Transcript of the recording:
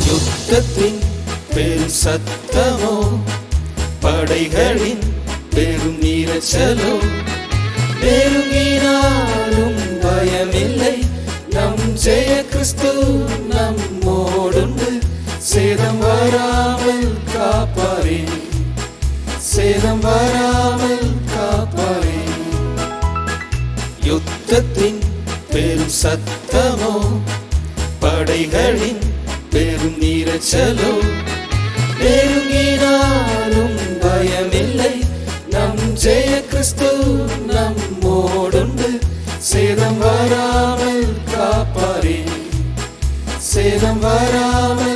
யுத்தத்தின் பெரும் சத்தமோ, படைகளின் பெரும் நீரச்சலோ, பெருகினாலும் பயமில்லை, நம் ஜெய கிறிஸ்து நம்மோடுண்டு. சேதம் வராமல் காப்பாரே, சேதம் வராமல் காப்பாரே. யுத்தத்தின் பெரும் சத்தமோ, படைகளின் பெரும் நீரச்சலோ, பெருகினாலும் பயமில்லை, நம் ஜெய கிறிஸ்து நம்மோடுண்டு. சேதம் வராமல் காப்பாரே, சேதம் வராமல்